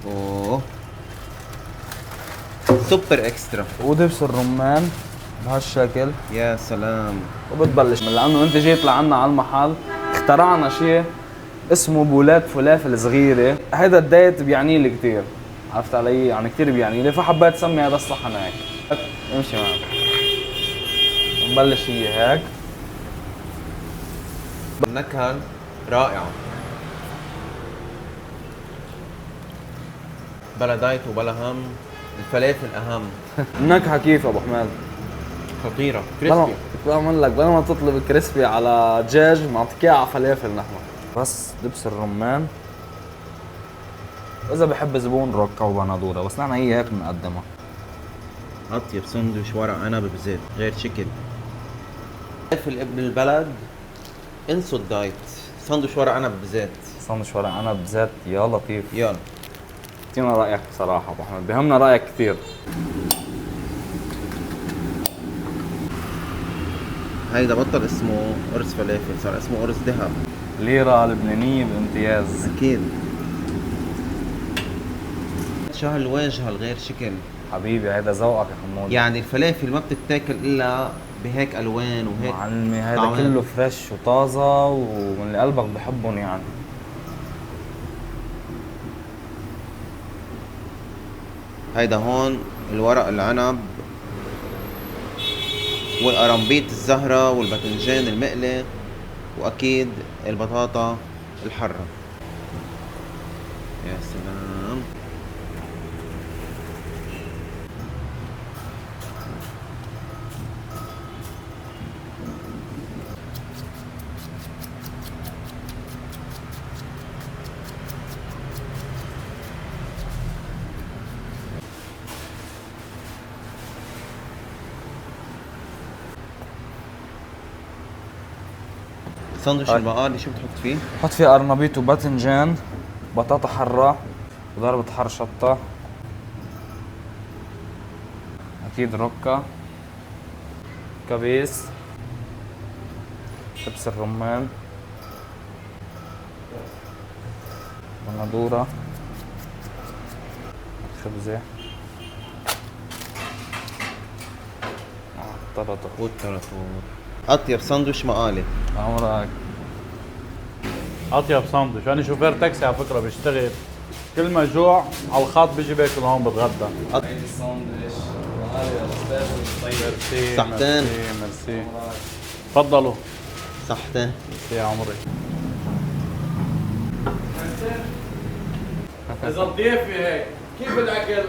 اوه سوبر اكسترا. ودبس الرمان بهالشكل. يا سلام. وبتبلش من لانه انت جيت لعنا على المحل اخترعنا شيء اسمه بولات فلافل صغيره. هذا الدايت بيعني لي كثير، عرفت علي؟ يعني كثير بيعني لي، فحبيت اسمي هذا الصحن هيك. امشي معك. نبلش هي هيك. النكهة رائعة، بلا دايت وبلا هم، الفلافل أهم. النكهه كيف ابو حماد؟ خطيرة كريسبي. بعمل لك بدل ما تطلب كريسبي على دجاج معطيك اياه على فلافل نحن. بس دبس الرمان، واذا بحب زبون روكا وبندوره، بس نحن هي هيك بنقدمها. أطيب سندويش ورق عنب بزيت غير شكل. فلافل ابن البلد، انسوا الدايت، سندويش ورق عنب بزيت. ساندويتش ورق عنب بزيت يا لطيف. يلا اعطينا رايك بصراحه ابو حمد، بهمنا رايك كثير. هيدا بطل اسمه قرص فلافل، صار اسمه قرص ذهب. ليرة لبنانية بامتياز. أكيد. شو هالواجهة الغير شكل. حبيبي هيدا ذوقك يا حمود. يعني الفلافل ما بتتاكل إلا بهيك ألوان وهيك. معلمي هيدا طعمان. كله فريش وطازة ومن اللي قلبك بحبهم يعني. هيدا هون الورق العنب والقرنبيط الزهرة والباذنجان المقلي وأكيد البطاطا الحرة. يا سلام. ساندويش البقالي شو بتحط فيه؟ حط فيه قرنبيط وباذنجان، بطاطا حرة وضربة حر شطة، أكيد روكا، كبيس، دبس الرمان، بندورة، خبزة، طرطة. والتراتور. أطيب ساندويش مقالي. عمرك. اطيب ساندويش، انا شوفير تاكسي على فكره بشتغل، كل ما جوع على الخط بيجي باكل هون بتغدى. هيدي الساندويش مقالي يا استاذ. طيب ميرسي صحتين. ميرسي. تفضلوا. صحتين. ميرسي يا عمري. اذا ضيفي هيك كيف الاكل؟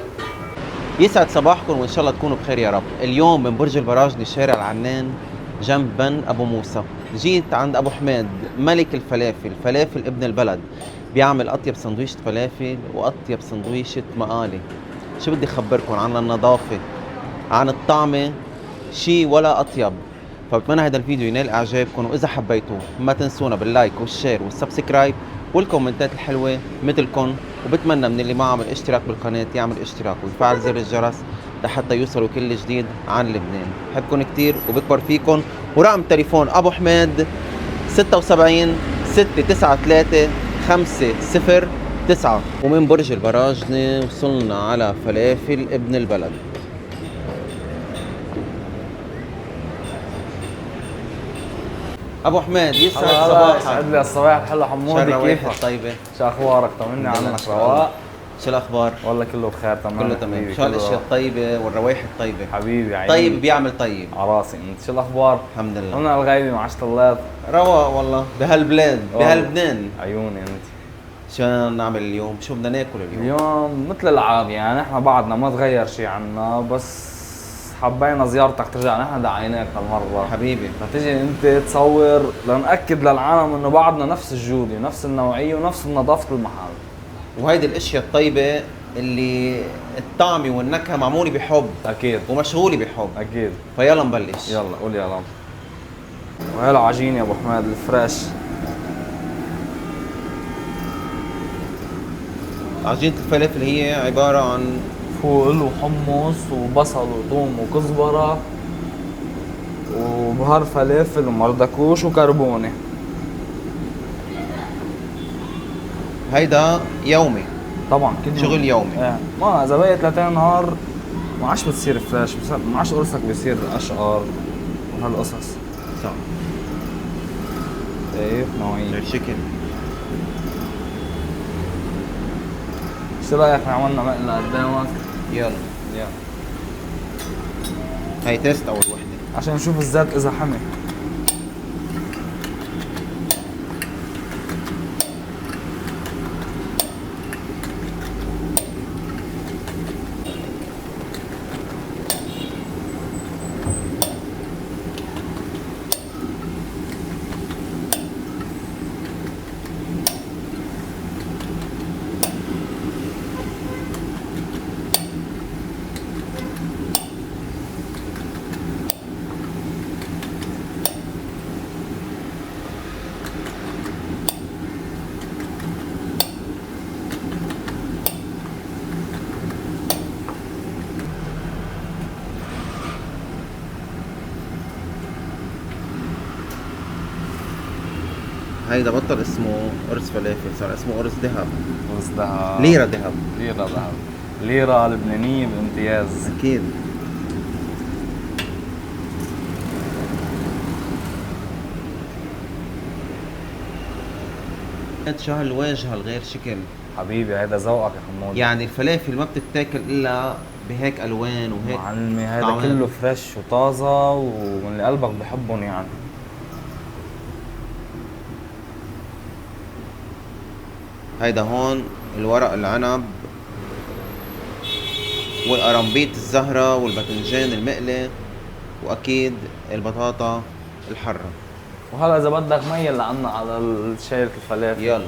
يسعد صباحكم وان شاء الله تكونوا بخير يا رب. اليوم من برج البراجني شارع العنان جنب بن ابو موسى. جيت عند ابو حماد ملك الفلافل، فلافل ابن البلد، بيعمل اطيب سندويشة فلافل واطيب سندويشة مقالي. شو بدي اخبركم عن النظافة، عن الطعمة، شي ولا اطيب. فبتمنى هذا الفيديو ينال اعجابكم، واذا حبيتوه ما تنسونا باللايك والشير والسبسكرايب والكومنتات الحلوة مثلكم. وبتمنى من اللي ما عمل اشتراك بالقناة يعمل اشتراك ويفعل زر الجرس لحتى يوصلوا كل جديد عن لبنان. بحبكم كتير وبكبر فيكم. ورقم تليفون ابو حماد 76 693 509. ومن برج البراجني وصلنا على فلافل ابن البلد. ابو حماد يسعد صباحك. يسعد لي الصباح الحلو حمودي، كيفك؟ طيبة. شو اخبارك؟ طمني الحمد لله، عنك. شكراً. رواق؟ شو الاخبار؟ والله كله بخير تمام. كله تمام. حبيبي، شو كله الاشياء رواق. الطيبة والروائح الطيبة؟ حبيبي عيني. طيب بيعمل طيب. عراسي انت، شو الاخبار؟ الحمد لله. قلنا الغايبي مع الله. رواق والله بهالبلاد بهاللبنان. عيوني انت. شو نعمل اليوم؟ شو بدنا ناكل اليوم؟ اليوم مثل العادي يعني، احنا بعدنا ما تغير شيء عنا، بس حبينا زيارتك ترجع، نحن دعيناك هالمره حبيبي فتيجي انت تصور لنأكد للعالم انه بعدنا نفس الجودة ونفس النوعية ونفس نظافة المحل. وهيدي الاشياء الطيبة اللي الطعمة والنكهة معمولة بحب اكيد ومشغولة بحب. اكيد. فيلا نبلش. يلا قول يلا. وهي العجين يا ابو حماد الفريش. عجينة الفلافل هي عبارة عن فول وحمص وبصل وثوم وكزبرة وبهار فلافل ومردكوش وكربونة. هيدا يومي. طبعا كل يوم. شغل يومي. ايه ما اذا بقيت 3 نهار ما عادش بتصير فريش، ما عادش قرصك بيصير اشقر وهالقصص. صح. شايف نوعية. غير شكل. شو رايك عملنا مقلة قدامك؟ يلا يلا هاي تيست اول وحده. عشان نشوف الزيت اذا حمي. هيدا بطل اسمه قرص فلافل، صار اسمه قرص ذهب. قرص ذهب. ليرة ذهب. ليرة ذهب. ليرة لبنانية بامتياز. اكيد. شو هالواجهة الغير شكل. حبيبي هيدا ذوقك يا حمود. يعني الفلافل ما بتتاكل الا بهيك الوان وهيك. معلمي هيدا طعمان. كله فريش وطازة ومن اللي قلبك بحبهم يعني. هيدا هون الورق العنب والقرنبيط الزهرة والباذنجان المقلي واكيد البطاطا الحرة. وهلا اذا بدك مي اللي عنا على الشاي الفلافل. يلا.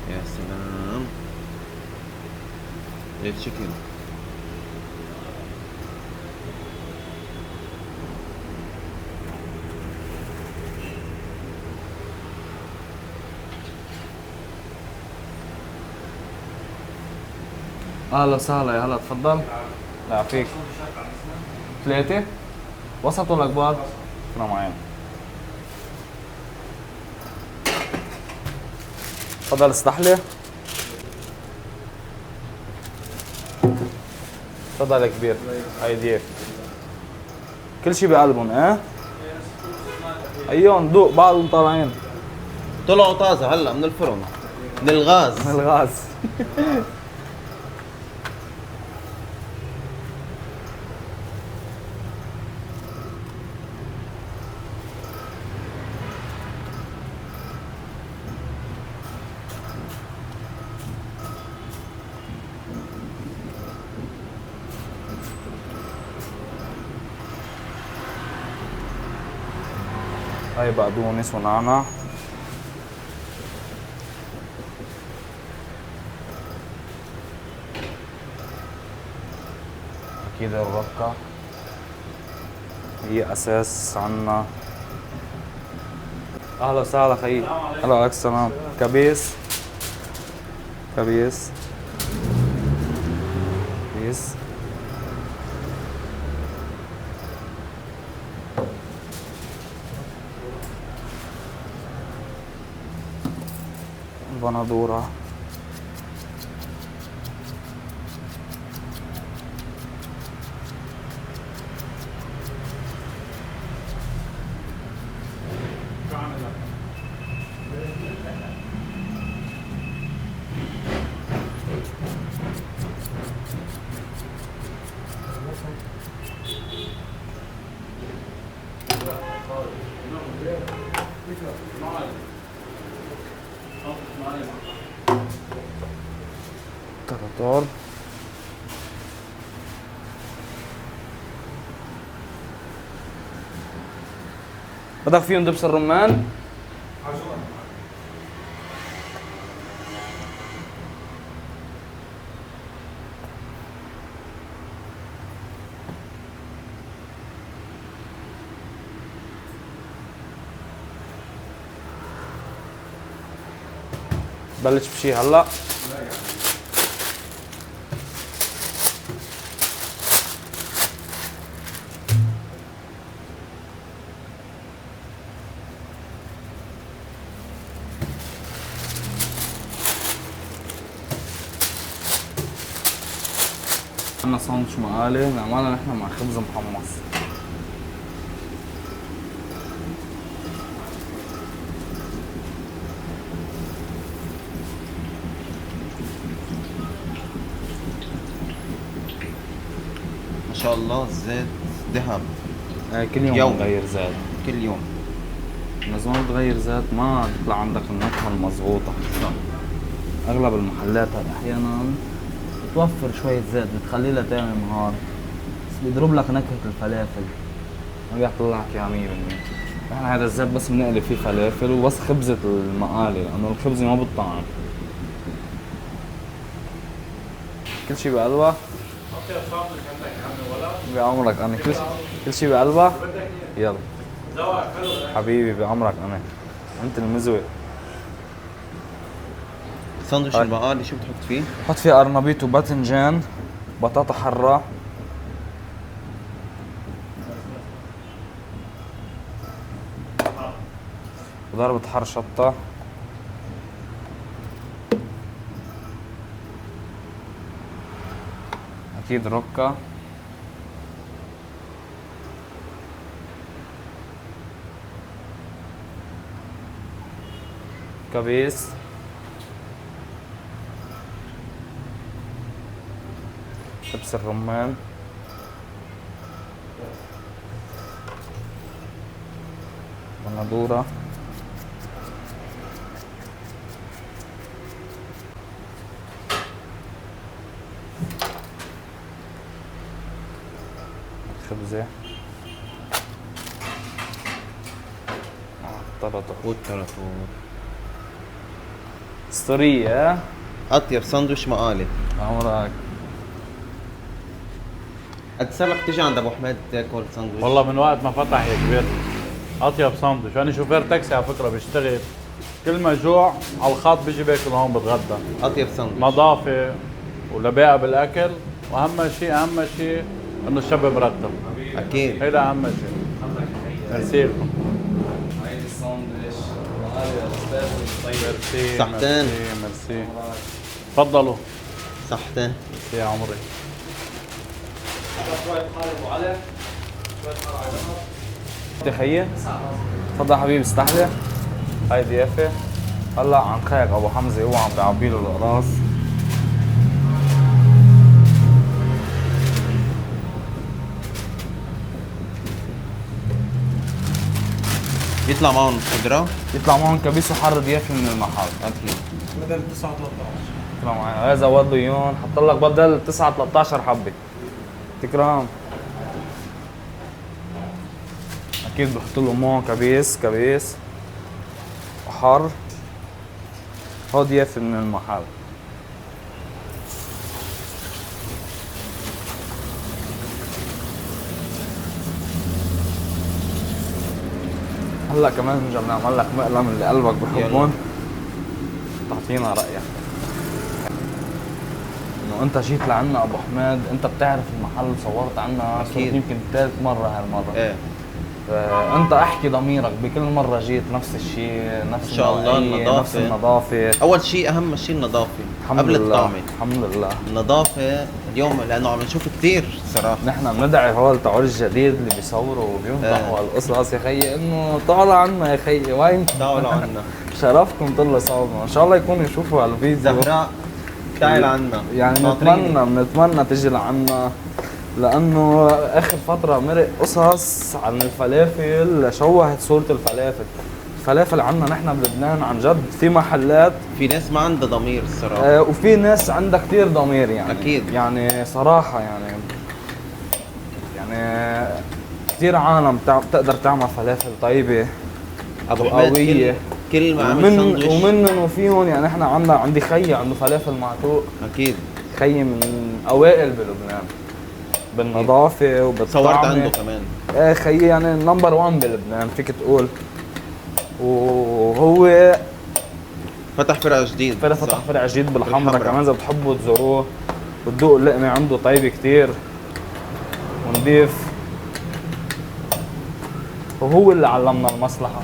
يا سلام. غير شكل. اهلا وسهلا يا هلا تفضل. لا يعافيك. 3 وسط ولا كبار؟ انا معين. تفضل استحلي. تفضل يا كبير. هاي ديك. كل شي بقلبهم ايه؟ ايون دوق بعضهم طالعين. طلعوا طازة هلا من الفرن، من الغاز. من الغاز. هاي بقدونس ونعناع. اكيد الرقة هي اساس عنا. اهلا وسهلا خيي. هلا عليك السلام. كبيس. كبيس. كبيس. بندورة. تراتور. بدك فيهم دبس الرمان؟ بلش بشي هلا. عندنا ساندويتش مقالي نعملها نحن مع خبز محمص. ما شاء الله الزيت ذهب. كل يوم يومي. بتغير زيت. كل يوم. لازم تغير زيت ما تطلع عندك النكهة المضغوطة. اغلب المحلات احيانا بتوفر شوية زيت بتخليه لتاني نهار، بس بيضرب لك نكهة الفلافل، ما بيطلع لك اياها 100%. احنا هذا الزيت بس بنقلي فيه فلافل وبس خبزة المقالي، لأنه الخبزة ما بتطعم. كل شي بقلبها؟ بعمرك أنا كل شي بقلبها؟ يلا حبيبي بعمرك أنا، أنت المزوق. ساندويتش المقالي شو بتحط فيه؟ حط فيه قرنبيط وباذنجان، بطاطا حرة، وضربة حر شطة، أكيد ركة، كبيس، دبس الرمان، بندورة، خبزة، طرطة والتراتور. اسطورية. اطيب ساندويتش مقالي. عمرك قد سبق تيجي عند ابو حميد تاكل ساندويتش؟ والله من وقت ما فتح يا كبير اطيب ساندويتش. انا شوفير تاكسي على فكره بشتغل، كل ما جوع على الخط بيجي باكل هون بتغدى. اطيب ساندويتش. نظافه ولباقه بالاكل، واهم شيء انه الشاب مرتب. اكيد. هيدا اهم شيء. ميرسي لكم. هيدي الساندويتش مقالي الاستاذ طيب. ميرسي صحتين. ميرسي. تفضلوا. صحتين. ميرسي يا عمري. شوية حار ابو علي، شوية حار على جنب. خيي تفضل حبيبي استحلي. هاي ضيافة. هلا عن خيك ابو حمزة هو عم بيعبي له القراص. يطلع معهم خضره. يطلع معهم كبيس وحر ضيافة من المحل. اكيد. بدل 9 13. يطلع معي هذا زود له اياهم، حط لك بدل 9 13 حبة. تكرم. اكيد بحط له معه كبيس وحر. هو ضيافة من المحل. هلا كمان نرجع بنعمل لك مقلم اللي قلبك بحبهم. تعطينا رأيك. انه انت جيت لعنا ابو حميد، انت بتعرف المحل، صورت عنا صرت أكيد. يمكن ثالث مرة هالمرة. ايه. انت احكي ضميرك بكل مرة جيت نفس الشيء، نفس إن شاء الله النوعية، النظافة. نفس النظافة. اول شيء اهم شيء النظافه الحمد قبل لله الطعمه. الحمد لله. النظافه اليوم لانه عم نشوف كثير صراحه. نحن بندعي هول تاعول الجديد اللي بيصوروا وبيمدحوا هالقصص يا خيي، انه طالع عنا يا خيي وين تعالوا عنا. شرفكم طلعوا صورنا، ان شاء الله يكونوا يشوفوا هالفيديو. زهراء تعال عنا. يعني ناطرينك. بنتمنى تجي لعنا، لانه اخر فتره مرق قصص عن الفلافل شوهت صوره الفلافل. الفلافل عنا نحن بلبنان عن جد في محلات، في ناس ما عندها ضمير الصراحه. وفي ناس عندها كثير ضمير يعني. أكيد. يعني صراحه يعني كثير عالم بتقدر تعمل فلافل طيبه ابو حميد قوية. كل ما عمل ساندويتش. ومنهم وفيهم يعني. احنا عندي خيي عنده فلافل معتوق، اكيد. خيي من اوائل بلبنان بالنظافه وبالطعم. صورت عنده كمان. ايه خيي يعني نمبر 1 بلبنان فيك تقول. وهو فتح فرع جديد. فتح فرع جديد بالحمرة بالحمرة. كمان، اذا بتحبوا تزوروه وتذوقوا اللقمه عنده طيبه كتير ونضيف. وهو اللي علمنا المصلحه.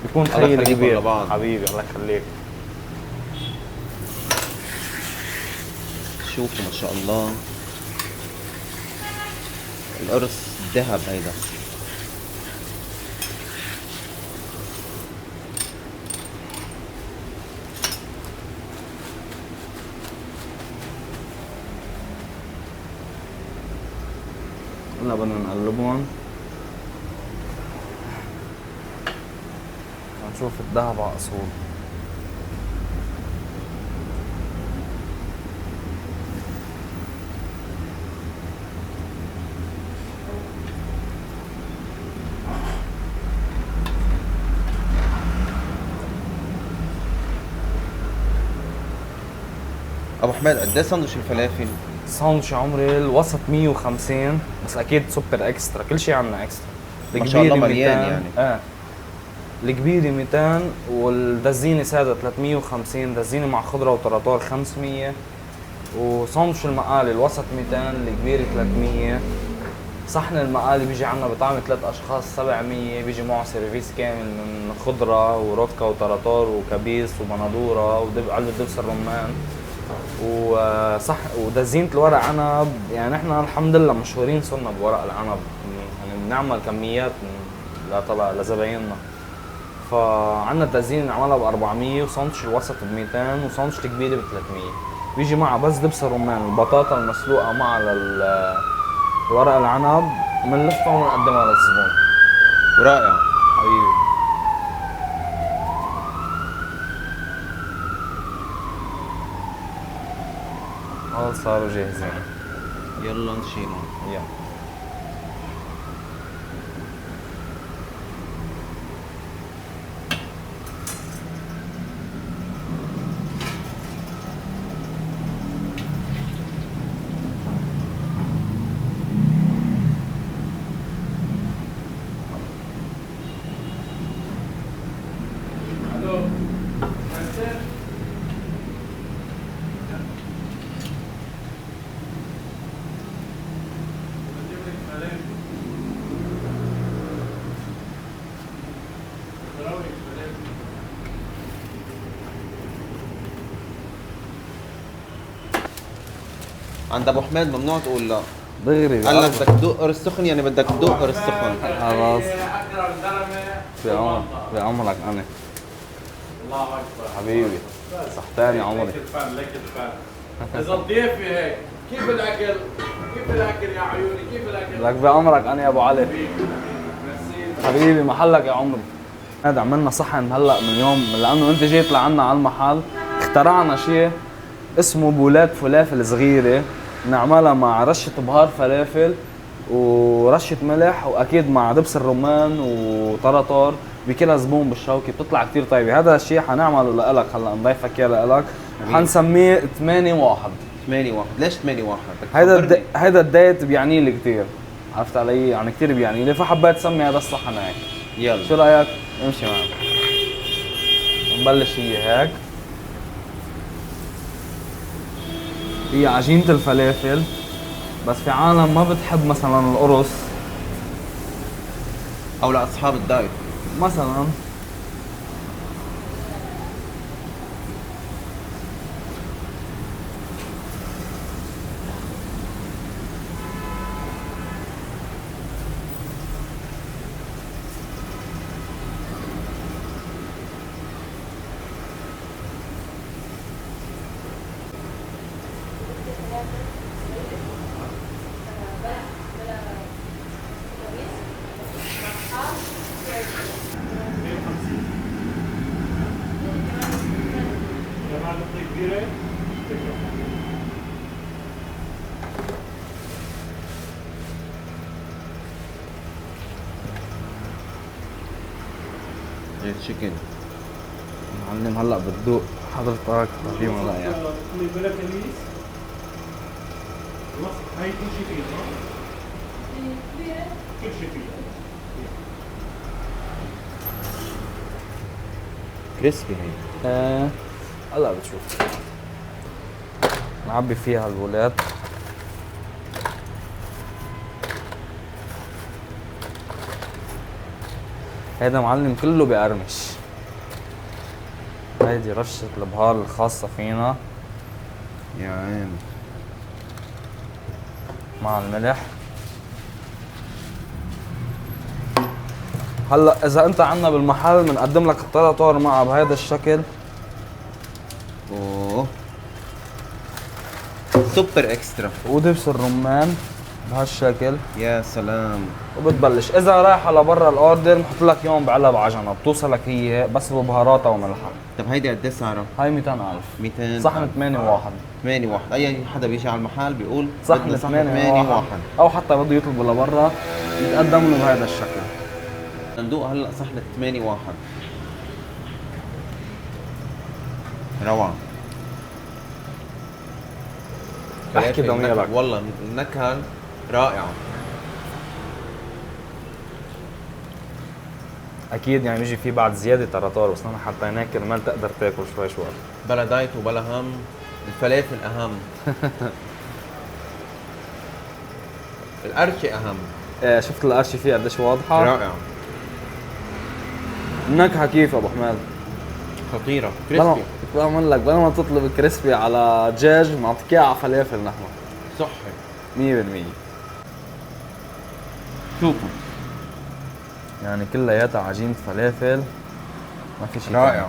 بيكون الله خيي يخليكم الكبير لبعض. حبيبي الله يخليك. شوفوا ما شاء الله القرص ذهب هيدا. هلا بدنا نقلبهم نشوف الذهب على اصول. ابو حميد قد ايه سندوتش الفلافل؟ ساندويتش عمري الوسط 150 بس اكيد سوبر اكسترا، كل شيء عنا اكسترا. ما شاء الله مليان 200 يعني. الكبيرة 200 والدزينة سادة 350، دزينة مع خضرة وطراطور 500، وساندويتش المقالي الوسط 200، الكبيرة 300. صحن المقالي بيجي عنا بطعم 3 اشخاص 700، بيجي معه سيرفيس كامل من خضرة ورودكا وطراطور وكبيس وبندورة علبة دبس الرمان وصح ودزينة الورق عنب. يعني احنا الحمد لله مشهورين صرنا بورق العنب، يعني بنعمل كميات لزبايننا. فعنا الدزينة نعملها ب 400 وساندويتش الوسط ب 200 وساندويتش الكبيرة ب 300. بيجي معها بس دبس الرمان البطاطا المسلوقة مع الورق العنب، بنلفها ونقدمها للزبون. ورائع حبيبي. هول صاروا جاهزين. يلا نشيلهم. يلا. عند ابو حميد ممنوع تقول لا. دغري قال لك بدك تدوق قرص سخن، يعني بدك تدوق قرص سخن. خلاص. بعمرك انا. الله اكبر حبيبي صحتاني عمري. لك الفن لك الفن. اذا ضيفي هيك كيف الاكل؟ كيف الاكل يا عيوني؟ كيف الاكل؟ لك بعمرك انا يا ابو علي. حبيبي محلك يا عمري. هذا عملنا صحن هلا من يوم لانه انت جيت لعنا على المحل، اخترعنا شيء اسمه بولات فلافل صغيره، نعملها مع رشه بهار فلافل ورشه ملح واكيد مع دبس الرمان وطراطور، بكلها زبون بالشوكه بتطلع كثير طيبه. هذا الشيء حنعمله لك هلا، نضيفك اياه لك وحنسميه 8-1. 8-1. ليش 8-1؟ هيدا الدايت بيعني لي كثير، عرفت علي؟ يعني كثير بيعني لي، فحبيت اسمي هذا الصحن هيك. يلا شو رايك؟ امشي معي. نبلش هي هيك. هي عجينة الفلافل، بس في عالم ما بتحب مثلا القرص او لاصحاب الدايت مثلا. تشيكن. معلم هلا بتذوق حضرتك في ولا يعني. بلا كميس. هاي كل شيء فيها صح؟ كل شيء فيها. كريسبي هي. هلا بتشوف. نعبي فيها البولات. هيدا معلم كله بقرمش. هيدي رشة البهار الخاصة فينا. يا عين. مع الملح. هلا اذا انت عنا بالمحل بنقدم لك التراتور معها بهذا الشكل. اوه سوبر اكسترا. ودبس الرمان بهالشكل. يا سلام. وبتبلش اذا رايحه لبرا الاوردر بحط لك اياهم بعلب عجنه، بتوصلك هي بس ببهاراتها وملحها. طب هيدي قد ايه سعرها؟ هاي 200,000. 200 صحن 8 واحد. 8 واحد. اي حدا بيجي على المحل بيقول صحن بدنا 8 واحد. واحد. او حتى بده يطلبوا لبرا يتقدم له بهذا الشكل. ندوق هلا صحن 8 واحد. روعة. احكي ضميرك. والله النكهة رائعة. اكيد يعني بيجي في بعد زياده تراتور، بس نحن حطيناه كرمال تقدر تاكل شوي شوي. بلا دايت وبلا هم، الفلافل أهم. القرشة أهم. ايه شفت القرشة فيه قديش واضحة؟ رائعة. النكهة كيف ابو حماد؟ خطيرة. كريسبي. بعمل لك بدل ما تطلب كريسبي على دجاج بنعطيك اياه على فلافل نحن. صحي. 100%. شوفوا. يعني كلياتها عجينة فلافل ما في شيء. رائع.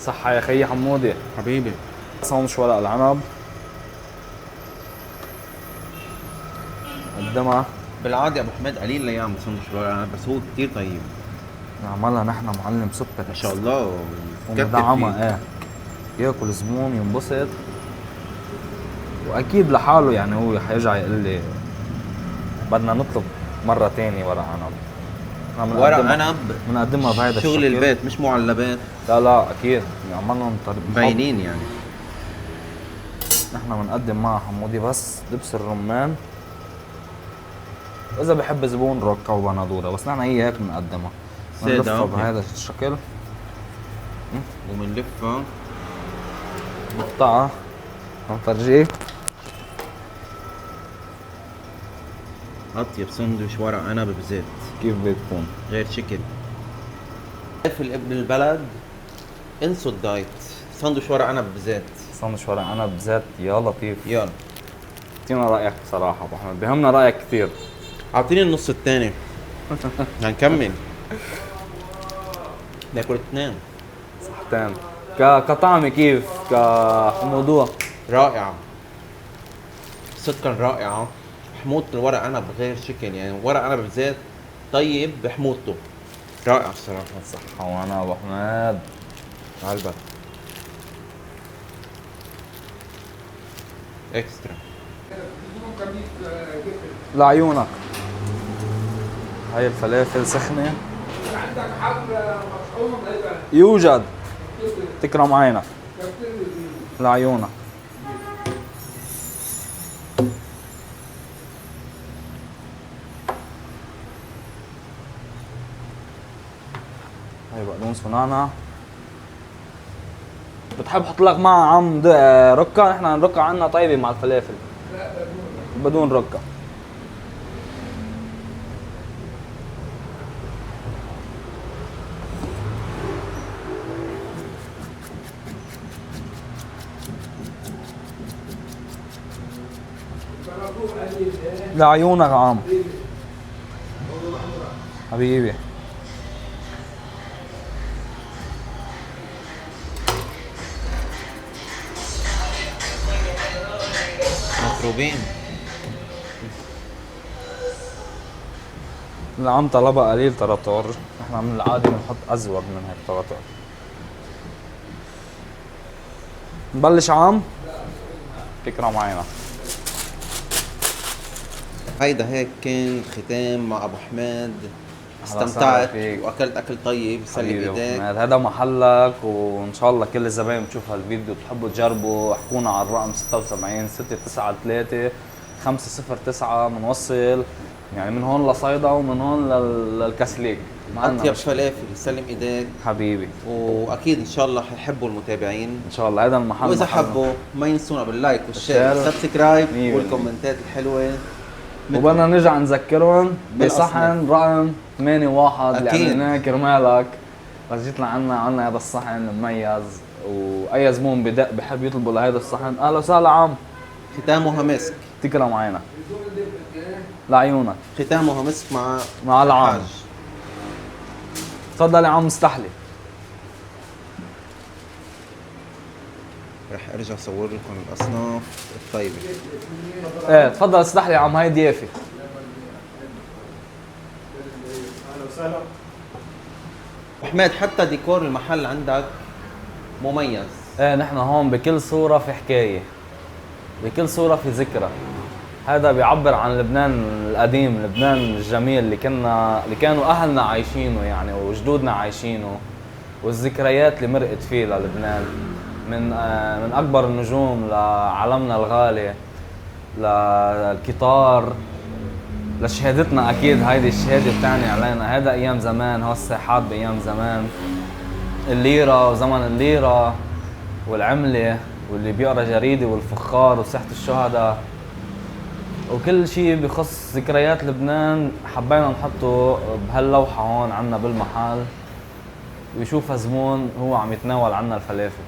صحة يا خيي حمودي. حبيبي. صومش ورق العنب. قدمها. بالعادة أبو حميد قليل لا يعمل سندويش ورق عنب، بس هو كتير طيب. نعملها نحن معلم سكر ما شاء الله. وندعمها ايه. ياكل زبون ينبسط. واكيد لحاله يعني هو حيرجع يقول لي بدنا نطلب مرة تانية ورق عنب. ورق عنب بنقدمها بهذا الشكل. شغل البيت مش معلبات. لا اكيد عملنا باينين يعني. نحن بنقدم معها حمودي بس دبس الرمان، واذا بحب زبون روكا وبندوره، بس نحن هي هيك بنقدمها. بنلفها بهذا الشكل وبنلفها نقطعها بنفرجيك اطيب سندويش ورق عنب بزيت كيف بتكون غير شكل. في ابن البلد انسوا الدايت، سندويش ورق عنب بزيت. سندويش ورق عنب بزيت يا لطيف. يلا اعطينا رايك بصراحه ابو حمد، بهمنا رايك كثير. اعطيني النص الثاني. هنكمل ناكل اثنين. صحتين. كطعم كيف؟ كموضوع رائعة، صدقا رائعة. حموضة الورق عنب غير شكل، يعني ورق عنب بزيت طيب بحموضته. رائع الصراحة. صحة وانا ابو حماد علبة اكسترا لعيونك. هاي الفلافل سخنة. عندك حبل مطحون هيبقى يوجد. تكرم عينك. لعيونك. هاي بقدونس ونعنع. بتحب احط لك معها عم ركة؟ نحن الركة عندنا طيبة مع الفلافل. لا بدون ركة. لعيونك عم حبيبي. مطروبين. العم طلبها قليل تراتور، نحن من العادة بنحط أزود من هيك تراتور. نبلش عم؟ تكرم عينك. هيدا هيك كان ختام مع ابو حماد. وسهلا استمتعت فيك. واكلت اكل طيب. سلم حبيبي ايديك. أحمد، هذا محلك، وان شاء الله كل الزباين بتشوف هالفيديو بتحبوا تجربوا. احكونا على الرقم 76 693 509 بنوصل يعني من هون لصيدا ومن هون للكسليك. اطيب فلافل. سلم ايديك حبيبي. واكيد ان شاء الله حيحبوا المتابعين. ان شاء الله هذا المحل واذا محلنا. حبوا ما ينسونا باللايك والشير الشير. والسبسكرايب 100%. والكومنتات الحلوه. وبدنا نرجع نذكرهم بصحن رقم 81 اللي أكيد. عملناه كرمالك. بس جيت لعنا هذا الصحن المميز، واي زبون بدق بحب يطلبوا لهذا الصحن اهلا وسهلا عم. ختامها مسك. تكرم عينك. لعيونك. ختامها مسك مع العام. الحاج. تفضل يا عم مستحلي. رح ارجع اصور لكم الاصناف الطيبه. ايه تفضل استحلي يا عم، هاي ضيافه. حماد حتى ديكور المحل عندك مميز. ايه نحن هون بكل صورة في حكاية، بكل صورة في ذكرى. هذا بيعبر عن لبنان القديم، لبنان الجميل اللي كانوا أهلنا عايشينه يعني وجدودنا عايشينه، والذكريات اللي مرقت فيه للبنان، من أكبر النجوم لعلمنا الغالي، للقطار، لشهادتنا. أكيد هيدي الشهادة بتعني علينا، هذا أيام زمان، هو الساحات بأيام زمان، الليرة وزمن الليرة والعملة، واللي بيقرا جريدة والفخار وساحة الشهداء، وكل شيء بخص ذكريات لبنان حبينا نحطه بهاللوحة هون عنا بالمحل، ويشوفها زبون هو عم يتناول عنا الفلافل.